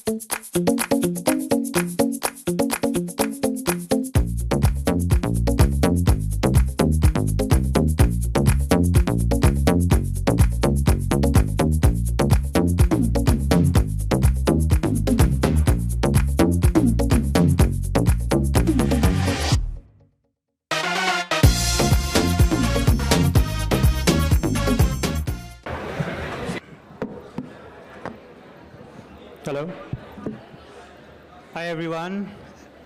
Hello. Hi, everyone.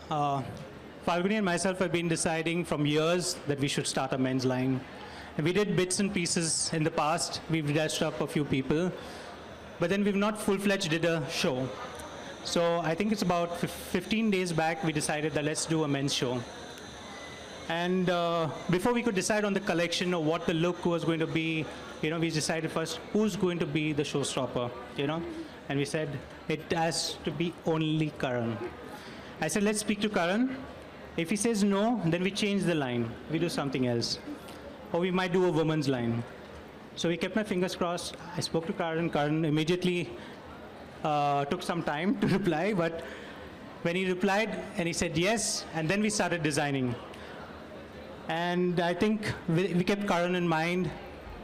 Falguni and myself have been deciding from years that we should start a men's line. And we did bits and pieces in the past. We've dressed up a few people. But then we've not full-fledged did a show. So I think it's about 15 days back we decided that let's do a men's show. And before we could decide on the collection or what the look was going to be, we decided first who's going to be the showstopper, And we said, it has to be only Karan. I said, let's speak to Karan. If he says no, then we change the line. We do something else. Or we might do a woman's line. So we kept my fingers crossed. I spoke to Karan. Karan immediately took some time to reply. But when he replied, and he said yes, and then we started designing. And I think we kept Karan in mind.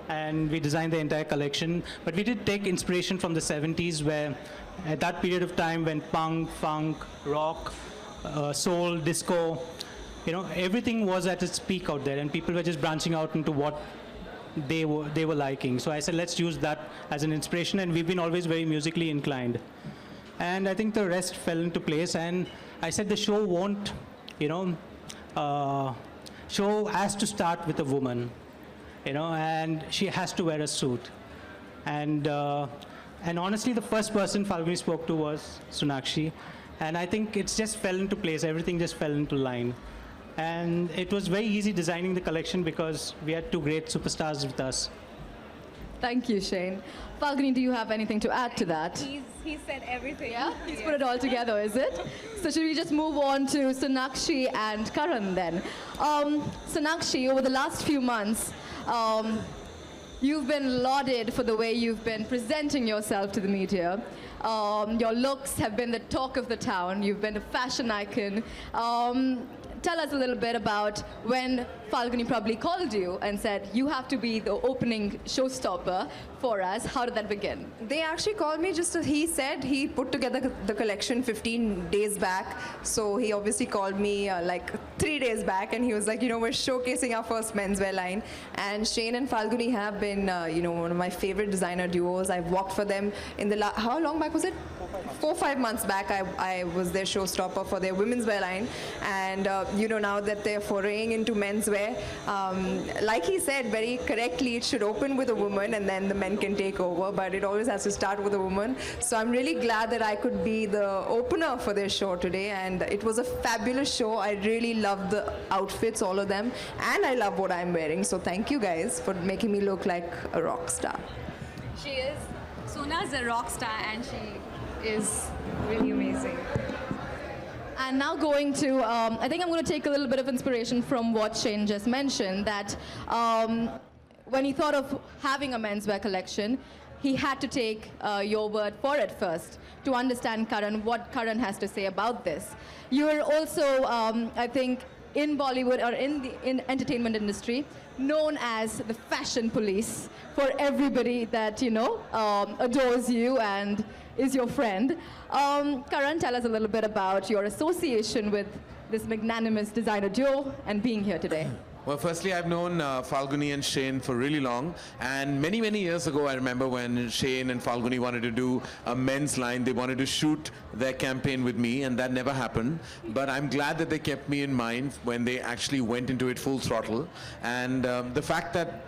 And we designed the entire collection. But we did take inspiration from the 70s, where at that period of time when punk, funk, rock, soul, disco, everything was at its peak out there, and people were just branching out into what they were liking. So I said, let's use that as an inspiration, and we've been always very musically inclined. And I think the rest fell into place, and I said the show won't, show has to start with a woman. And she has to wear a suit. And honestly, the first person Falguni spoke to was Sonakshi. And I think it just fell into place. Everything just fell into line. And it was very easy designing the collection because we had two great superstars with us. Thank you, Shane. Falguni, do you have anything to add to that? He said everything. Yeah? He's put it all together, is it? So should we just move on to Sonakshi and Karan then? Sonakshi, over the last few months, you've been lauded for the way you've been presenting yourself to the media. Your looks have been the talk of the town. You've been a fashion icon. Tell us a little bit about when Falguni probably called you and said, you have to be the opening showstopper for us. How did that begin? They actually called me just as he said. He put together the collection 15 days back. So he obviously called me like 3 days back, and he was like, we're showcasing our first menswear line. And Shane and Falguni have been, one of my favorite designer duos. I've worked for them in the how long back was it? 4 or 5 months back, I was their showstopper for their women's wear line. And, now that they're foraying into menswear, like he said very correctly, it should open with a woman and then the men can take over, but it always has to start with a woman. So I'm really glad that I could be the opener for their show today, and it was a fabulous show. I really loved the outfits, all of them, and I love what I'm wearing. So thank you guys for making me look like a rock star. She is. Sona's a rock star, and she is really amazing. And now going to, I think I'm going to take a little bit of inspiration from what Shane just mentioned, that when he thought of having a menswear collection, he had to take your word for it first to understand Karan, what Karan has to say about this. You're also, I think, in Bollywood or in the entertainment industry, known as the fashion police for everybody that, adores you and is your friend. Karan, tell us a little bit about your association with this magnanimous designer duo and being here today. Well, firstly, I've known Falguni and Shane for really long, and many, many years ago, I remember when Shane and Falguni wanted to do a men's line. They wanted to shoot their campaign with me, and that never happened. But I'm glad that they kept me in mind when they actually went into it full throttle. And the fact that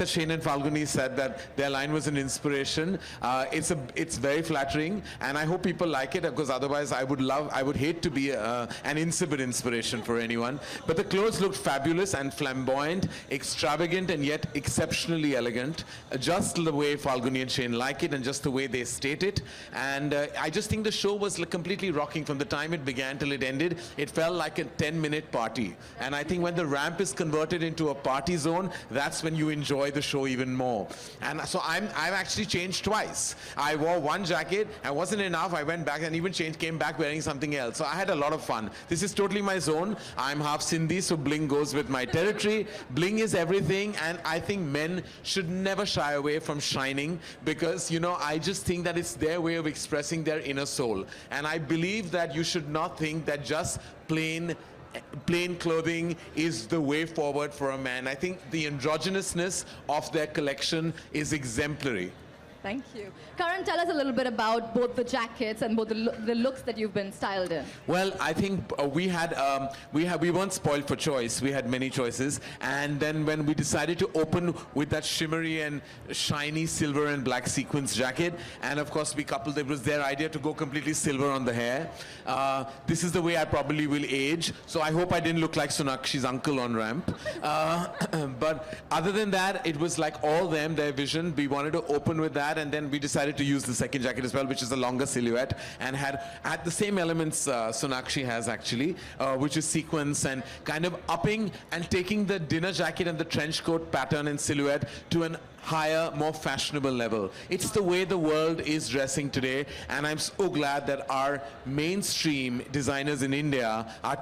Shane and Falguni said that their line was an inspiration, it's very flattering, and I hope people like it, because otherwise I would hate to be an insipid inspiration for anyone. But the clothes looked fabulous and flamboyant, extravagant, and yet exceptionally elegant, just the way Falguni and Shane like it, and just the way they state it. And I just think the show was completely rocking from the time it began till it ended. It felt like a 10-minute party, and I think when the ramp is converted into a party zone, that's when you enjoy the show even more. And so I've actually changed twice. I wore one jacket, and wasn't enough. I went back and even changed, came back wearing something else. So I had a lot of fun. This is totally my zone. I'm half Sindhi, so bling goes with my territory. Bling is everything, and I think men should never shy away from shining, because, you know, I just think that it's their way of expressing their inner soul. And I believe that you should not think that just plain clothing is the way forward for a man. I think the androgynousness of their collection is exemplary. Thank you. Karan, tell us a little bit about both the jackets and both the looks that you've been styled in. Well, I think we weren't spoiled for choice. We had many choices, and then when we decided to open with that shimmery and shiny silver and black sequins jacket, and of course we coupled, it was their idea to go completely silver on the hair. This is the way I probably will age, so I hope I didn't look like Sonakshi's uncle on ramp. But other than that, it was like all them, their vision. We wanted to open with that, and then we decided to use the second jacket as well, which is a longer silhouette and had the same elements Sonakshi has actually, which is sequins and kind of upping and taking the dinner jacket and the trench coat pattern and silhouette to an higher, more fashionable level. It's the way the world is dressing today, and I'm so glad that our mainstream designers in India are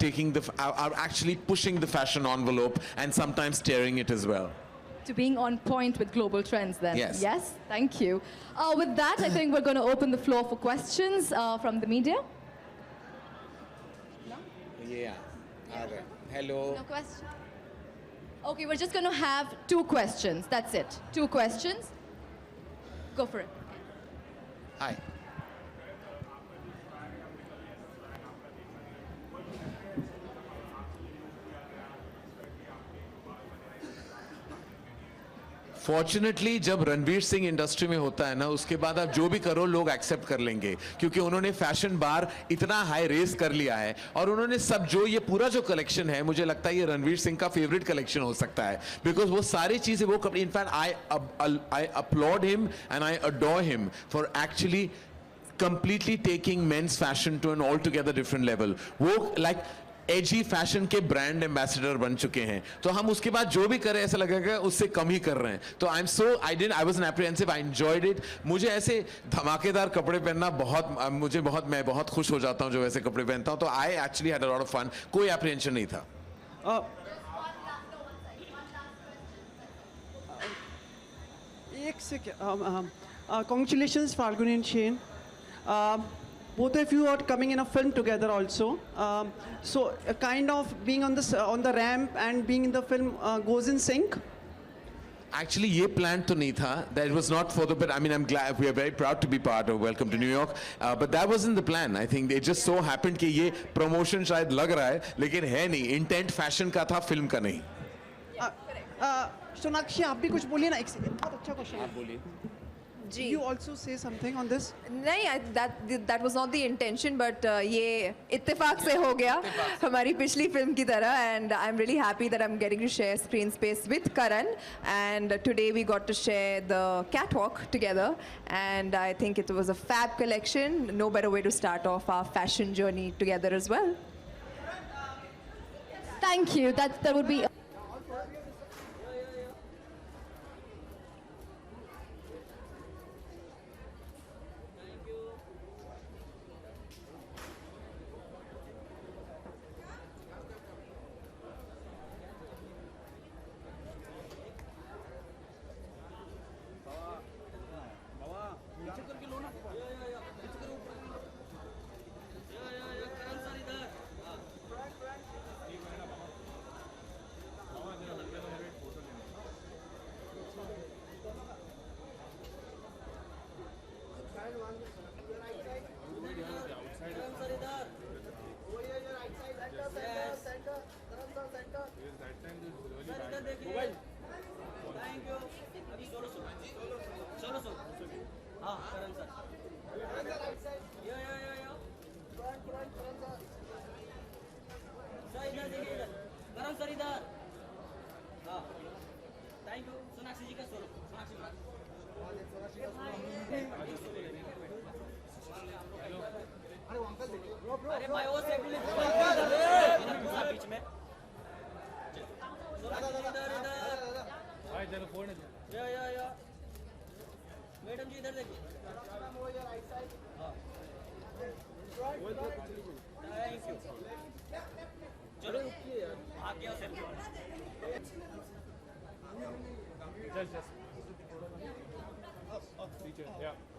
are actually pushing the fashion envelope and sometimes tearing it as well. To being on point with global trends then. Yes. Yes, thank you. With that, I think we're going to open the floor for questions from the media. No? Yeah. Hello. No question? Okay, we're just going to have 2 questions. That's it. 2 questions. Go for it. Hi. Fortunately जब Ranveer Singh industry में होता है ना, उसके बाद आप जो भी करो लोग एक्सेप्ट कर लेंगे, क्योंकि उन्होंने फैशन बार इतना हाई रेस कर लिया है, और उन्होंने सब जो ये पूरा जो कलेक्शन है, मुझे लगता है ये रणवीर सिंह का फेवरेट कलेक्शन हो सकता है, बिकॉज वो सारी चीजें वो in fact I upload him and I adore him for actually completely taking men's fashion to an altogether different level. वो like एजी फैशन के ब्रांड एम्बेसडर बन चुके हैं, तो हम उसके बाद जो भी करें ऐसा लगेगा उससे कम ही कर रहे हैं. तो I was apprehensive, I enjoyed it. मुझे ऐसे धमाकेदार कपड़े पहनना मैं बहुत खुश हो जाता हूं जो ऐसे कपड़े पहनता हूं. तो I actually had a lot of fun. कोई एप्रीहेंशन नहीं था. एक second. Congratulations, Falguni and Shane. Both of you are coming in a film together also. So kind of being on the ramp and being in the film goes in sync. Actually, ये plan तो नहीं था. That was not for the. But I mean, I'm glad we are very proud to be part of Welcome to New York. But that wasn't the plan. I think it just so happened कि ये promotion शायद लग रहा है, लेकिन है नहीं. Intent fashion का था, film का नहीं. सोनाक्षी आप भी कुछ बोलिए ना. एक बहुत अच्छा क्वेश्चन. आप बोलिए. You also say something on this? नहीं, that was not the intention, but ये इत्तेफाक से हो गया हमारी पिछली फिल्म की तरह, and I'm really happy that I'm getting to share screen space with Karan, and today we got to share the catwalk together, and I think it was a fab collection. No better way to start off our fashion journey together as well. Thank you. That would be... Just. Yeah.